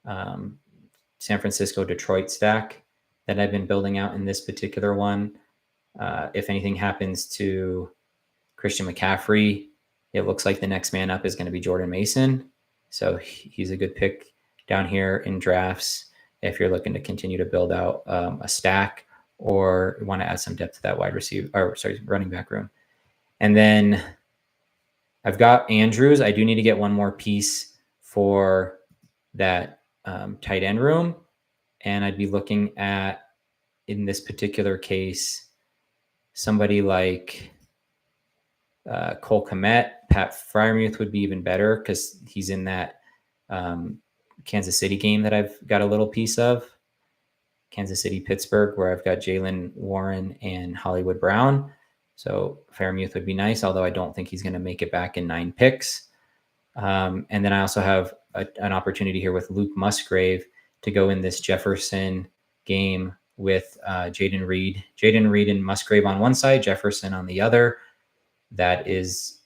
San Francisco, Detroit stack that I've been building out in this particular one. If anything happens to Christian McCaffrey, it looks like the next man up is going to be Jordan Mason. So he's a good pick down here in drafts if you're looking to continue to build out a stack or want to add some depth to that running back room. And then I've got Andrews. I do need to get one more piece for that tight end room. And I'd be looking at, in this particular case, somebody like Cole Kmet. Pat Freiermuth would be even better because he's in that Kansas City game that I've got a little piece of. Kansas City, Pittsburgh, where I've got Jalen Warren and Hollywood Brown. So Freiermuth would be nice, although I don't think he's going to make it back in 9 picks. And then I also have an opportunity here with Luke Musgrave to go in this Jefferson game with Jaden Reed. Jaden Reed and Musgrave on one side, Jefferson on the other. That is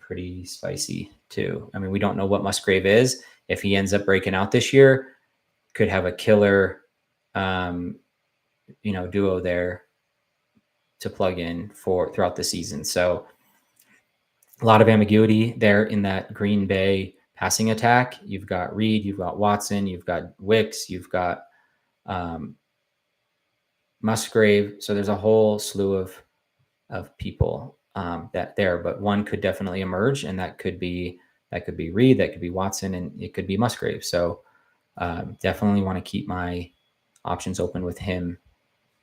pretty spicy too. I mean, we don't know what Musgrave is. If he ends up breaking out this year, could have a killer duo there to plug in for throughout the season. So a lot of ambiguity there in that Green Bay passing attack. You've got Reed, you've got Watson, you've got Wicks, you've got Musgrave. So there's a whole slew of people that there, but one could definitely emerge, and that could be Reed, that could be Watson, and it could be Musgrave. So definitely want to keep my options open with him,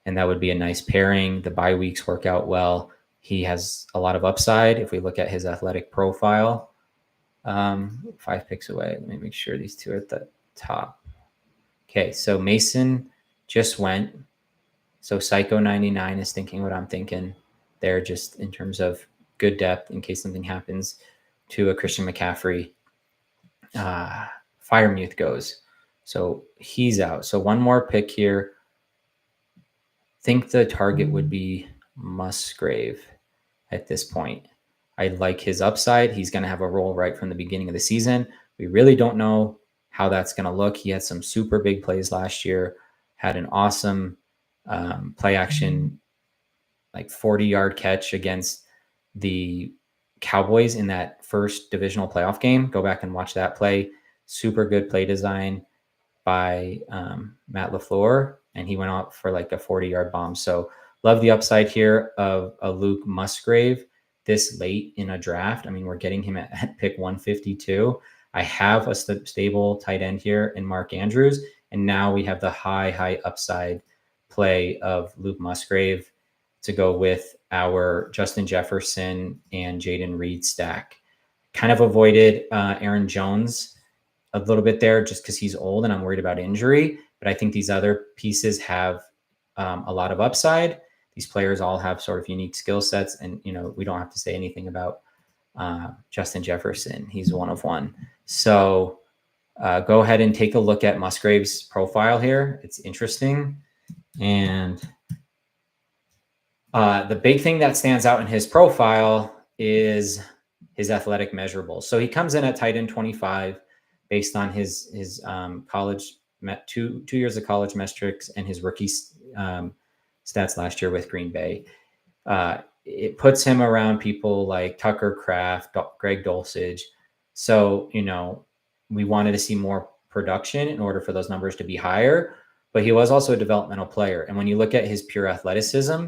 and that would be a nice pairing. The bye weeks work out well. He has a lot of upside if we look at his athletic profile. 5 picks away. Let me make sure these two are at the top. Okay, so Mason just went. So Psycho 99 is thinking what I'm thinking there, just in terms of good depth in case something happens to a Christian McCaffrey. Freiermuth goes. So he's out. So one more pick here. Think the target would be Musgrave at this point. I like his upside. He's going to have a role right from the beginning of the season. We really don't know how that's going to look. He had some super big plays last year, had an awesome play action, like 40-yard catch against the Cowboys in that first divisional playoff game. Go back and watch that play. Super good play design by Matt LaFleur, and he went out for like a 40-yard bomb. So love the upside here of a Luke Musgrave this late in a draft. I mean, we're getting him at pick 152. I have a stable tight end here in Mark Andrews, and now we have the high upside play of Luke Musgrave to go with our Justin Jefferson and Jaden Reed stack. Kind of avoided Aaron Jones a little bit there just because he's old and I'm worried about injury. But I think these other pieces have a lot of upside. These players all have sort of unique skill sets. And, we don't have to say anything about Justin Jefferson. He's one of one. So go ahead and take a look at Musgrave's profile here. It's interesting. And the big thing that stands out in his profile is his athletic measurables. So he comes in at tight end 25 based on his college, 2 years of college metrics and his rookie stats last year with Green Bay. It puts him around people like Tucker Kraft, Greg Dulcich. So, we wanted to see more production in order for those numbers to be higher, but he was also a developmental player. And when you look at his pure athleticism,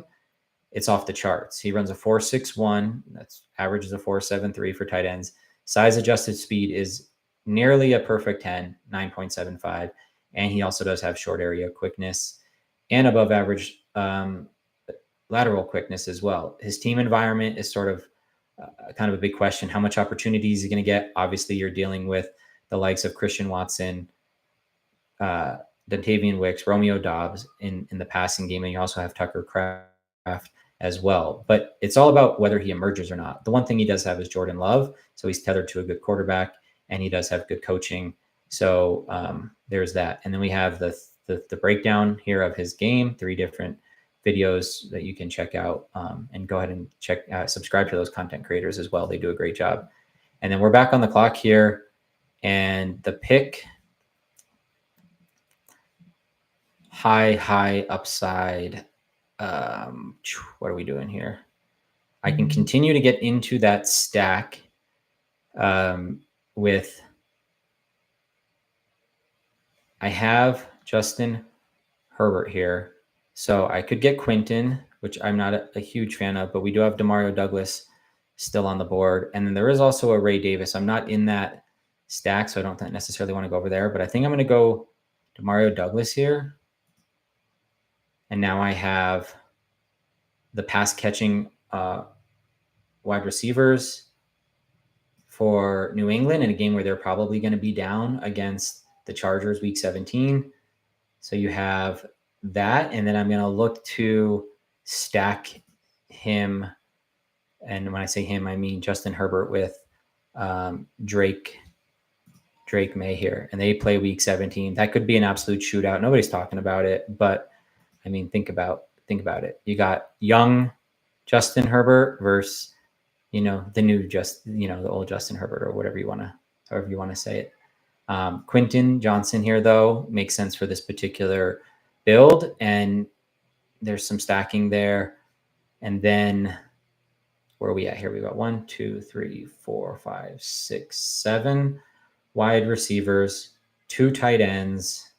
it's off the charts. He runs a 4.61. That's averages a 4.73 for tight ends. Size adjusted speed is nearly a perfect 10, 9.75. And he also does have short area quickness and above average lateral quickness as well. His team environment is sort of kind of a big question. How much opportunity is he going to get? Obviously, you're dealing with the likes of Christian Watson, Dontavian Wicks, Romeo Dobbs in the passing game, and you also have Tucker Kraft as well. But it's all about whether he emerges or not. The one thing he does have is Jordan Love, so he's tethered to a good quarterback, and he does have good coaching. So there's that. And then we have the breakdown here of his game, 3 different videos that you can check out, and go ahead and subscribe to those content creators as well. They do a great job. And then we're back on the clock here, and the pick, high upside. What are we doing here? I can continue to get into that stack with, I have Justin Herbert here. So I could get Quinton, which I'm not a huge fan of, but we do have Demario Douglas still on the board. And then there is also a Ray Davis. I'm not in that stack, so I don't necessarily want to go over there, but I think I'm going to go Demario Douglas here. And now I have the pass catching wide receivers for New England in a game where they're probably going to be down against the Chargers week 17. So you have that, and then I'm going to look to stack him. And when I say him, I mean Justin Herbert with Drake May here, and they play week 17. That could be an absolute shootout. Nobody's talking about it, but I mean, think about it. You got young Justin Herbert versus, the new the old Justin Herbert, or however you want to say it. Quinton Johnson here, though, makes sense for this particular build, and there's some stacking there. And then where are we at here? We got 1, 2, 3, 4, 5, 6, 7 wide receivers, 2 tight ends,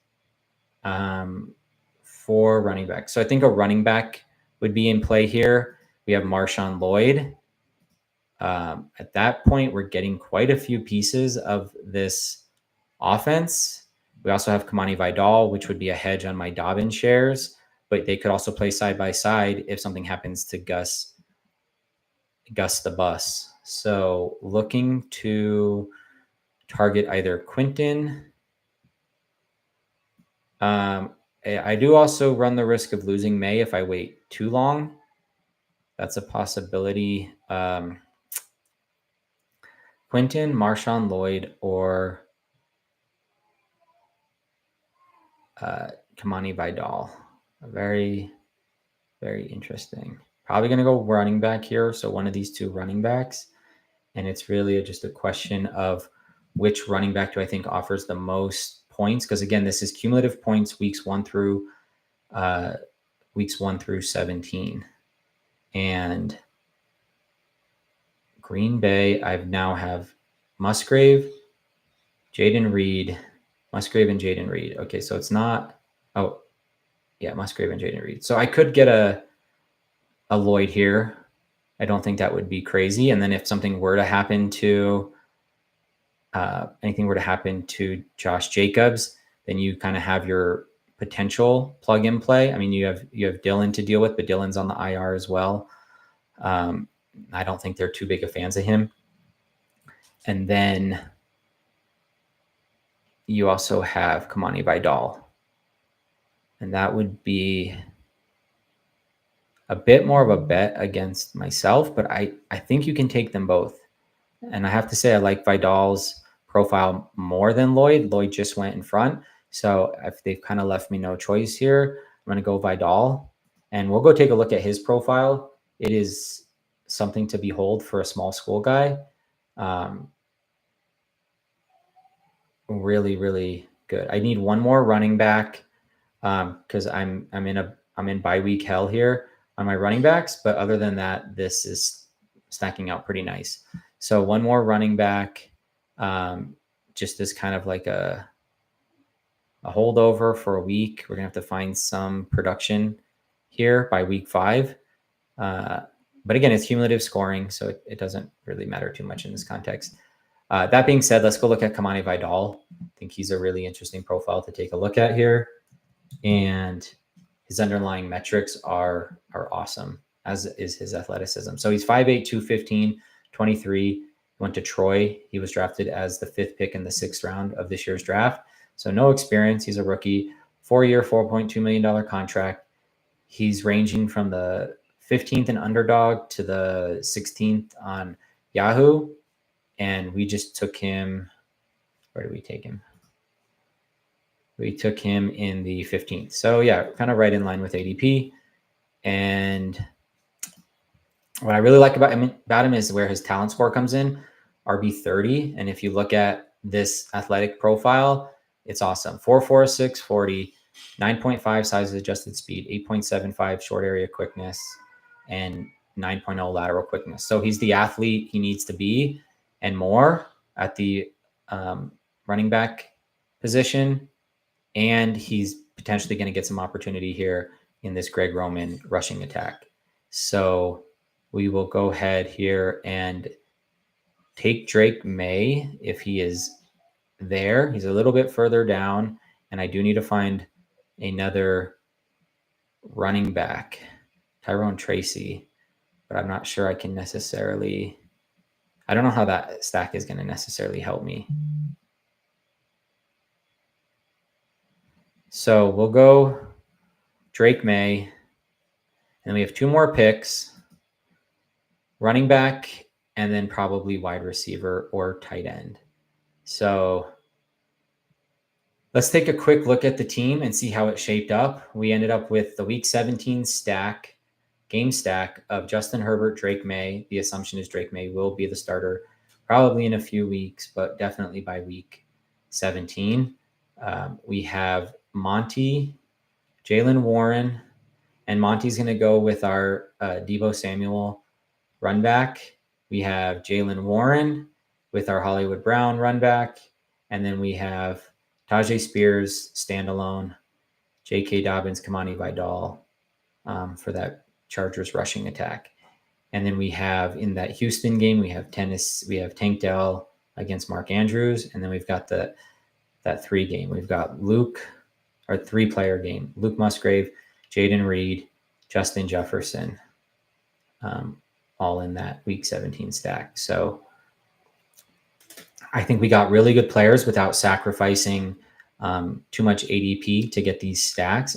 4 running backs. So I think a running back would be in play here. We have Marshawn Lloyd. At that point, we're getting quite a few pieces of this offense. We also have Kamani Vidal, which would be a hedge on my Dobbins shares, but they could also play side by side if something happens to Gus the Bus. So looking to target either Quinton. I do also run the risk of losing May if I wait too long. That's a possibility. Quinton, Marshawn Lloyd, or Kamani Vidal. Very, very interesting. Probably going to go running back here. So one of these 2 running backs. And it's really just a question of which running back do I think offers the most points. Because again, this is cumulative points weeks 1 through 17. And Green Bay, I now have Musgrave, Jaden Reed, Musgrave and Jaden Reed. Okay, so it's not, Musgrave and Jaden Reed. So I could get a Lloyd here. I don't think that would be crazy. And then if something were to happen to Josh Jacobs, then you kind of have your potential plug and play. I mean, you have Dylan to deal with, but Dylan's on the IR as well. I don't think they're too big of fans of him. And then you also have Kamani Vidal. And that would be a bit more of a bet against myself, but I think you can take them both. And I have to say, I like Vidal's profile more than Lloyd. Lloyd just went in front. So if they've kind of left me no choice here, I'm going to go Vidal. And we'll go take a look at his profile. It is something to behold for a small school guy. Really, really good. I need one more running back because I'm in bye week hell here on my running backs. But other than that, this is stacking out pretty nice. So one more running back, just as kind of like a holdover for a week. We're gonna have to find some production here by week 5. But again, it's cumulative scoring, so it doesn't really matter too much in this context. That being said, let's go look at Kamani Vidal. I think he's a really interesting profile to take a look at here. And his underlying metrics are awesome, as is his athleticism. So he's 5'8", 215, 23. He went to Troy. He was drafted as the 5th pick in the 6th round of this year's draft. So no experience. He's a rookie. 4-year, $4.2 million contract. He's ranging from the 15th in Underdog to the 16th on Yahoo. And we just took him. Where did we take him? We took him in the 15th. So yeah, kind of right in line with ADP. And what I really like about him is where his talent score comes in, RB30. And if you look at this athletic profile, it's awesome. 4.4, 640, 9.5 size adjusted speed, 8.75 short area quickness, and 9.0 lateral quickness. So he's the athlete he needs to be and more at the running back position. And he's potentially going to get some opportunity here in this Greg Roman rushing attack. So we will go ahead here and take Drake May if he is there. He's a little bit further down, and I do need to find another running back, Tyrone Tracy, but I'm not sure I can necessarily. I don't know how that stack is going to necessarily help me. So we'll go Drake May, and we have 2 more picks. Running back, and then probably wide receiver or tight end. So let's take a quick look at the team and see how it shaped up. We ended up with the week 17 game stack of Justin Herbert, Drake May. The assumption is Drake May will be the starter probably in a few weeks, but definitely by week 17. We have Monty, Jaylen Warren, and Monty's going to go with our Deebo Samuel run back. We have Jaylen Warren with our Hollywood Brown run back. And then we have Tajay Spears standalone, J.K. Dobbins, Kamani Vidal for that Chargers rushing attack. And then we have in that Houston game, we have Tank Dell against Mark Andrews. And then we've got that 3 game. We've got 3-player game. Luke Musgrave, Jaden Reed, Justin Jefferson. All in that week 17 stack. So I think we got really good players without sacrificing too much ADP to get these stacks.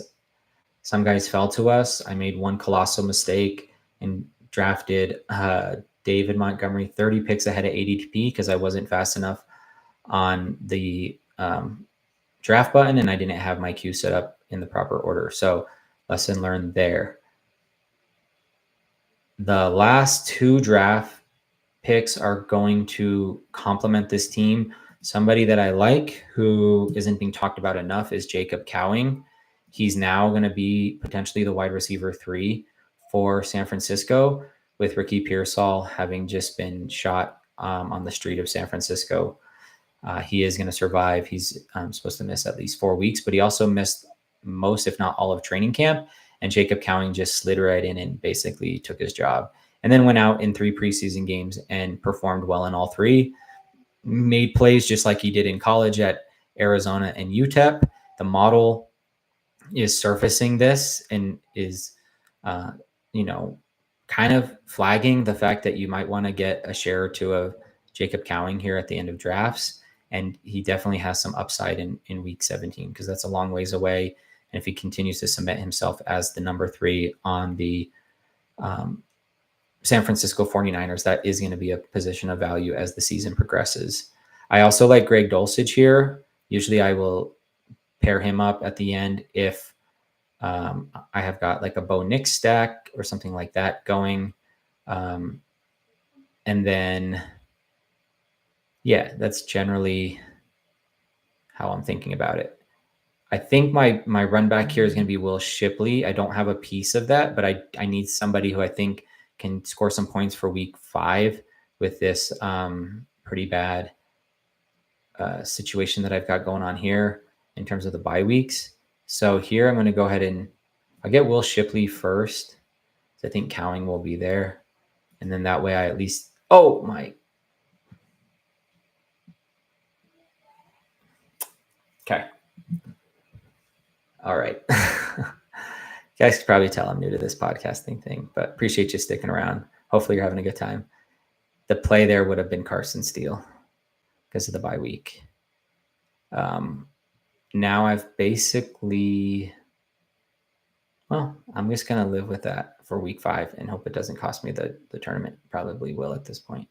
Some guys fell to us. I made one colossal mistake and drafted David Montgomery 30 picks ahead of ADP because I wasn't fast enough on the draft button and I didn't have my queue set up in the proper order. So lesson learned there. The last 2 draft picks are going to complement this team. Somebody that I like who isn't being talked about enough is Jacob Cowing. He's now going to be potentially the wide receiver 3 for San Francisco, with Ricky Pearsall having just been shot on the street of San Francisco. He is going to survive. He's supposed to miss at least 4 weeks, but he also missed most, if not all, of training camp. And Jacob Cowing just slid right in and basically took his job. And then went out in 3 preseason games and performed well in all 3. Made plays just like he did in college at Arizona and UTEP. The model is surfacing this and is, kind of flagging the fact that you might want to get a share or 2 of Jacob Cowing here at the end of drafts. And he definitely has some upside in week 17 because that's a long ways away. And if he continues to cement himself as the number 3 on the San Francisco 49ers, that is going to be a position of value as the season progresses. I also like Greg Dulcich here. Usually I will pair him up at the end if I have got like a Bo Nix stack or something like that going. And then, yeah, that's generally how I'm thinking about it. I think my run back here is going to be Will Shipley. I don't have a piece of that, but I need somebody who I think can score some points for week 5 with this pretty bad situation that I've got going on here in terms of the bye weeks. So here I'm going to go ahead and I'll get Will Shipley first. I think Cowing will be there. And then that way I at least, oh my. Okay. All right. You guys could probably tell I'm new to this podcasting thing, but appreciate you sticking around. Hopefully you're having a good time. The play there would have been Carson Steele because of the bye week. now I've basically, well, I'm just going to live with that for week 5 and hope it doesn't cost me the tournament. Probably will at this point.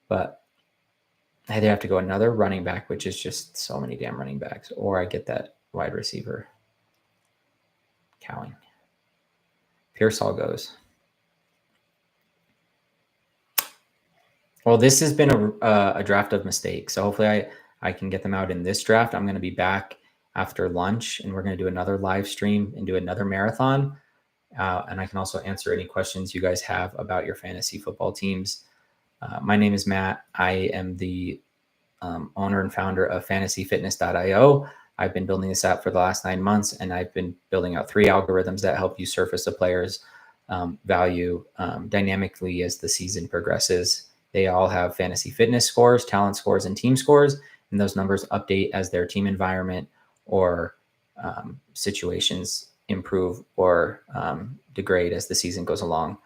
But I either have to go another running back, which is just so many damn running backs, or I get that wide receiver. Cowing. Pearsall goes. Well, this has been a draft of mistakes. So hopefully I can get them out in this draft. I'm going to be back after lunch, and we're going to do another live stream and do another marathon. And I can also answer any questions you guys have about your fantasy football teams. My name is Matt. I am the owner and founder of fantasyfitness.io. I've been building this app for the last 9 months, and I've been building out 3 algorithms that help you surface a player's value dynamically as the season progresses. They all have fantasy fitness scores, talent scores, and team scores, and those numbers update as their team environment or situations improve or degrade as the season goes along.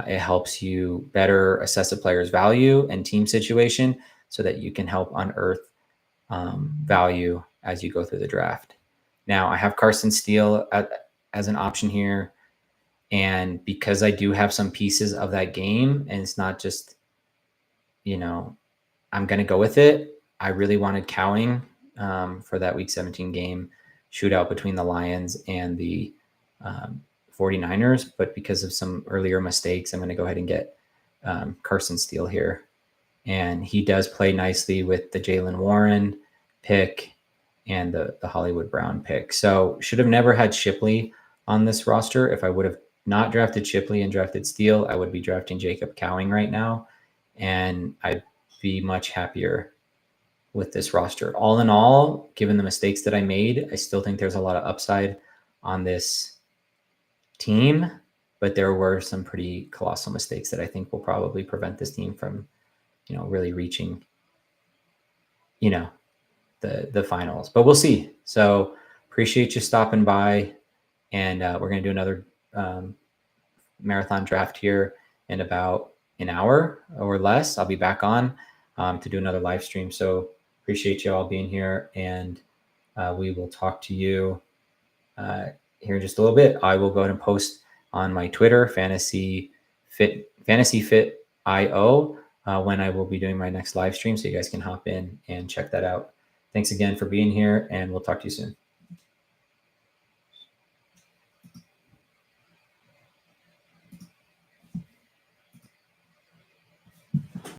It helps you better assess a player's value and team situation so that you can help unearth value as you go through the draft. Now, I have Carson Steele as an option here. And because I do have some pieces of that game, and it's not just, I'm going to go with it. I really wanted Cowing for that Week 17 game shootout between the Lions and the 49ers. But because of some earlier mistakes, I'm going to go ahead and get Carson Steele here. And he does play nicely with the Jaylen Warren pick and the Hollywood Brown pick. So should have never had Shipley on this roster. If I would have not drafted Shipley and drafted Steele, I would be drafting Jacob Cowing right now. And I'd be much happier with this roster. All in all, given the mistakes that I made, I still think there's a lot of upside on this team. But there were some pretty colossal mistakes that I think will probably prevent this team from really reaching, the finals, but we'll see. So appreciate you stopping by, and we're going to do another marathon draft here in about an hour or less. I'll be back on to do another live stream. So appreciate you all being here, and we will talk to you here in just a little bit. I will go ahead and post on my Twitter, fantasyfit.io, when I will be doing my next live stream, so you guys can hop in and check that out. Thanks again for being here, and we'll talk to you soon.